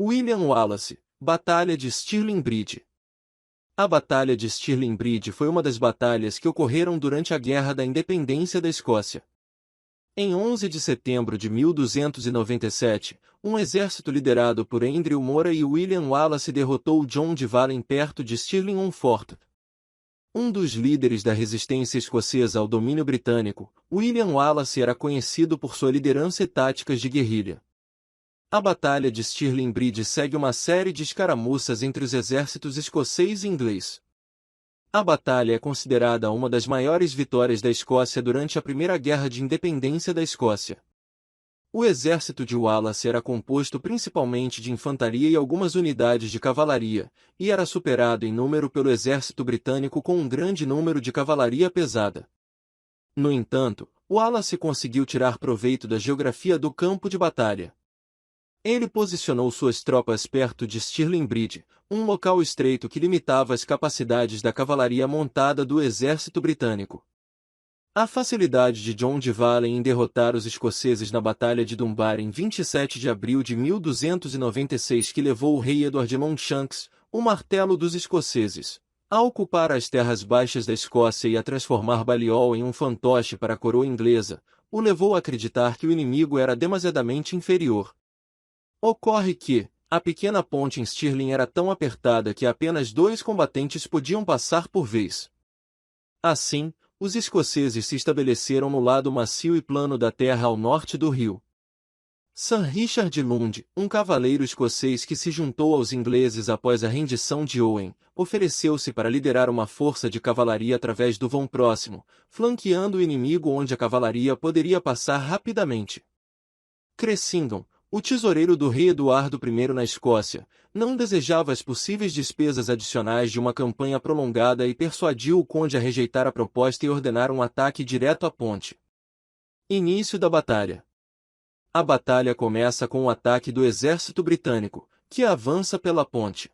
William Wallace, Batalha de Stirling Bridge. A Batalha de Stirling Bridge foi uma das batalhas que ocorreram durante a Guerra da Independência da Escócia. Em 11 de setembro de 1297, um exército liderado por Andrew Mora e William Wallace derrotou John de Vallen perto de Stirling-on-Forth. Um dos líderes da resistência escocesa ao domínio britânico, William Wallace era conhecido por sua liderança e táticas de guerrilha. A Batalha de Stirling Bridge segue uma série de escaramuças entre os exércitos escocês e inglês. A batalha é considerada uma das maiores vitórias da Escócia durante a Primeira Guerra de Independência da Escócia. O exército de Wallace era composto principalmente de infantaria e algumas unidades de cavalaria, e era superado em número pelo exército britânico com um grande número de cavalaria pesada. No entanto, Wallace conseguiu tirar proveito da geografia do campo de batalha. Ele posicionou suas tropas perto de Stirling Bridge, um local estreito que limitava as capacidades da cavalaria montada do exército britânico. A facilidade de John de Vallen em derrotar os escoceses na Batalha de Dunbar em 27 de abril de 1296 que levou o rei Edward Longshanks, o martelo dos escoceses, a ocupar as terras baixas da Escócia e a transformar Balliol em um fantoche para a coroa inglesa, o levou a acreditar que o inimigo era demasiadamente inferior. Ocorre que, a pequena ponte em Stirling era tão apertada que apenas 2 combatentes podiam passar por vez. Assim, os escoceses se estabeleceram no lado macio e plano da terra ao norte do rio. Sir Richard Lund, um cavaleiro escocês que se juntou aos ingleses após a rendição de Owen, ofereceu-se para liderar uma força de cavalaria através do vão próximo, flanqueando o inimigo onde a cavalaria poderia passar rapidamente. Cressington, o tesoureiro do rei Eduardo I na Escócia, não desejava as possíveis despesas adicionais de uma campanha prolongada e persuadiu o conde a rejeitar a proposta e ordenar um ataque direto à ponte. Início da batalha. A batalha começa com o ataque do exército britânico, que avança pela ponte.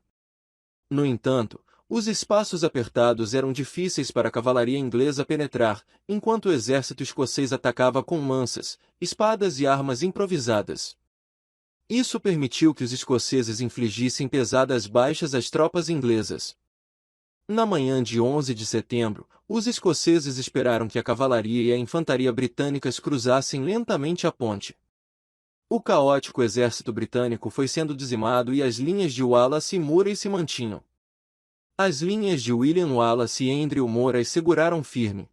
No entanto, os espaços apertados eram difíceis para a cavalaria inglesa penetrar, enquanto o exército escocês atacava com lanças, espadas e armas improvisadas. Isso permitiu que os escoceses infligissem pesadas baixas às tropas inglesas. Na manhã de 11 de setembro, os escoceses esperaram que a cavalaria e a infantaria britânicas cruzassem lentamente a ponte. O caótico exército britânico foi sendo dizimado e as linhas de Wallace e Murray se mantinham. As linhas de William Wallace e Andrew Murray seguraram firme.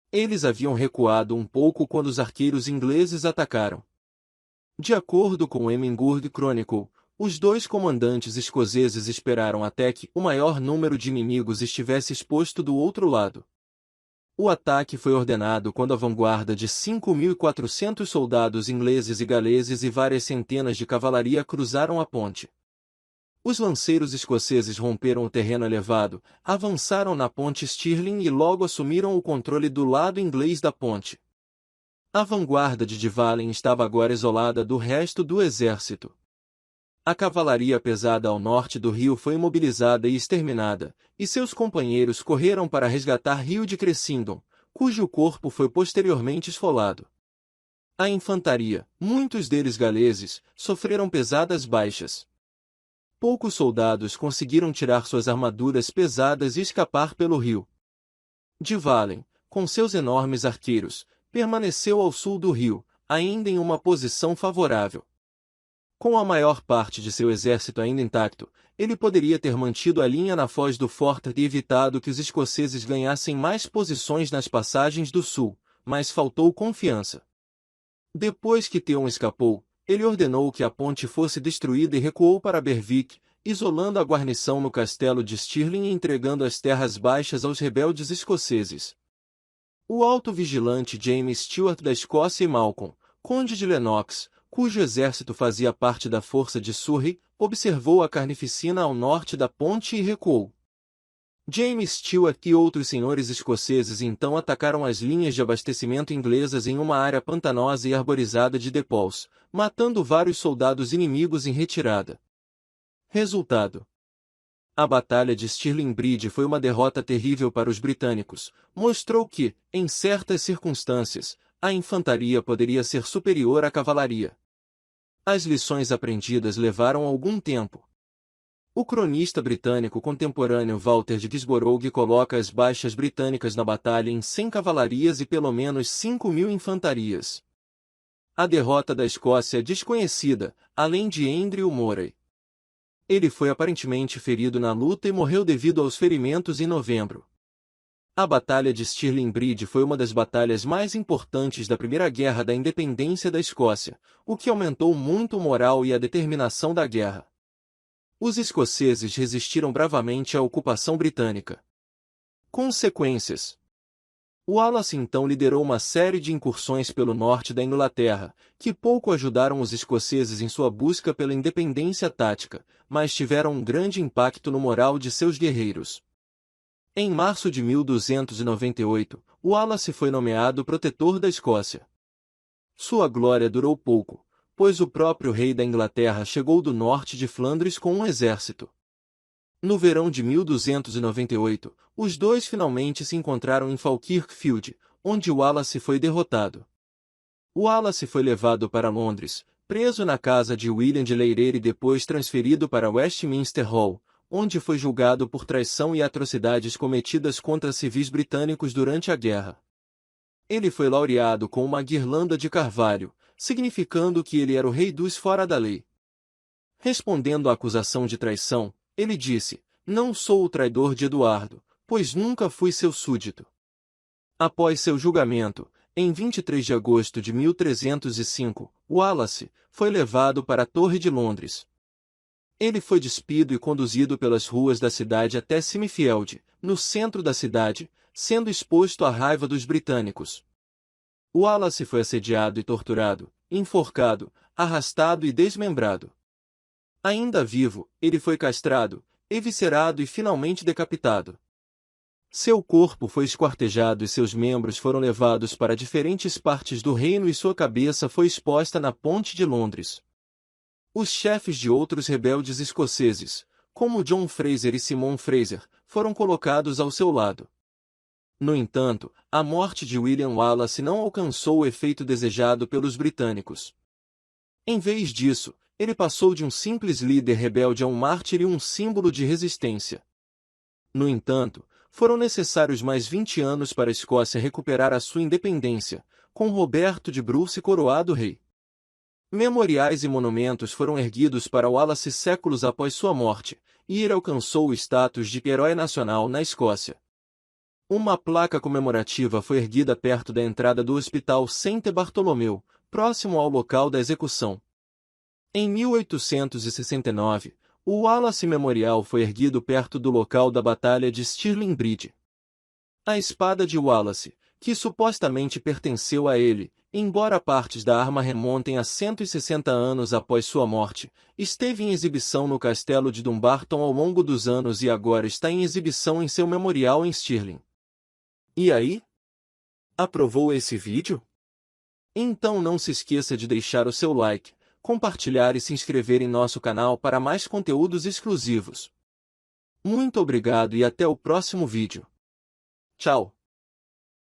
Eles haviam recuado um pouco quando os arqueiros ingleses atacaram. De acordo com o Emingurd Chronicle, os 2 comandantes escoceses esperaram até que o maior número de inimigos estivesse exposto do outro lado. O ataque foi ordenado quando a vanguarda de 5.400 soldados ingleses e galeses e várias centenas de cavalaria cruzaram a ponte. Os lanceiros escoceses romperam o terreno elevado, avançaram na ponte Stirling e logo assumiram o controle do lado inglês da ponte. A vanguarda de Vallen estava agora isolada do resto do exército. A cavalaria pesada ao norte do rio foi imobilizada e exterminada, e seus companheiros correram para resgatar Rio de Cressington, cujo corpo foi posteriormente esfolado. A infantaria, muitos deles galeses, sofreram pesadas baixas. Poucos soldados conseguiram tirar suas armaduras pesadas e escapar pelo rio. De Vallen, com seus enormes arqueiros, permaneceu ao sul do rio, ainda em uma posição favorável. Com a maior parte de seu exército ainda intacto, ele poderia ter mantido a linha na foz do Forth e evitado que os escoceses ganhassem mais posições nas passagens do sul, mas faltou confiança. Depois que Theon escapou, ele ordenou que a ponte fosse destruída e recuou para Berwick, isolando a guarnição no castelo de Stirling e entregando as terras baixas aos rebeldes escoceses. O alto vigilante James Stewart da Escócia e Malcolm, conde de Lennox, cujo exército fazia parte da força de Surrey, observou a carnificina ao norte da ponte e recuou. James Stewart e outros senhores escoceses então atacaram as linhas de abastecimento inglesas em uma área pantanosa e arborizada de Depols, matando vários soldados inimigos em retirada. Resultado: a Batalha de Stirling Bridge foi uma derrota terrível para os britânicos, mostrou que, em certas circunstâncias, a infantaria poderia ser superior à cavalaria. As lições aprendidas levaram algum tempo. O cronista britânico contemporâneo Walter de Gisborrough coloca as baixas britânicas na batalha em 100 cavalarias e pelo menos 5.000 infantarias. A derrota da Escócia é desconhecida, além de Andrew Murray. Ele foi aparentemente ferido na luta e morreu devido aos ferimentos em novembro. A Batalha de Stirling Bridge foi uma das batalhas mais importantes da Primeira Guerra da Independência da Escócia, o que aumentou muito o moral e a determinação da guerra. Os escoceses resistiram bravamente à ocupação britânica. Consequências: Wallace então liderou uma série de incursões pelo norte da Inglaterra, que pouco ajudaram os escoceses em sua busca pela independência tática, mas tiveram um grande impacto no moral de seus guerreiros. Em março de 1298, Wallace foi nomeado protetor da Escócia. Sua glória durou pouco, pois o próprio rei da Inglaterra chegou do norte de Flandres com um exército. No verão de 1298, os dois finalmente se encontraram em Falkirk Field, onde Wallace foi derrotado. Wallace foi levado para Londres, preso na casa de William de Leirer e depois transferido para Westminster Hall, onde foi julgado por traição e atrocidades cometidas contra civis britânicos durante a guerra. Ele foi laureado com uma guirlanda de carvalho, significando que ele era o rei dos fora da lei. Respondendo à acusação de traição, ele disse: "Não sou o traidor de Eduardo, pois nunca fui seu súdito." Após seu julgamento, em 23 de agosto de 1305, Wallace foi levado para a Torre de Londres. Ele foi despido e conduzido pelas ruas da cidade até Smithfield, no centro da cidade, sendo exposto à raiva dos britânicos. Wallace foi assediado e torturado, enforcado, arrastado e desmembrado. Ainda vivo, ele foi castrado, eviscerado e finalmente decapitado. Seu corpo foi esquartejado e seus membros foram levados para diferentes partes do reino e sua cabeça foi exposta na Ponte de Londres. Os chefes de outros rebeldes escoceses, como John Fraser e Simon Fraser, foram colocados ao seu lado. No entanto, a morte de William Wallace não alcançou o efeito desejado pelos britânicos. Em vez disso, ele passou de um simples líder rebelde a um mártir e um símbolo de resistência. No entanto, foram necessários mais 20 anos para a Escócia recuperar a sua independência, com Roberto de Bruce coroado rei. Memoriais e monumentos foram erguidos para Wallace séculos após sua morte, e ele alcançou o status de herói nacional na Escócia. Uma placa comemorativa foi erguida perto da entrada do Hospital Saint Bartholomew, próximo ao local da execução. Em 1869, o Wallace Memorial foi erguido perto do local da Batalha de Stirling Bridge. A espada de Wallace, que supostamente pertenceu a ele, embora partes da arma remontem a 160 anos após sua morte, esteve em exibição no castelo de Dumbarton ao longo dos anos e agora está em exibição em seu memorial em Stirling. E aí? Aprovou esse vídeo? Então não se esqueça de deixar o seu like, compartilhar e se inscrever em nosso canal para mais conteúdos exclusivos. Muito obrigado e até o próximo vídeo. Tchau!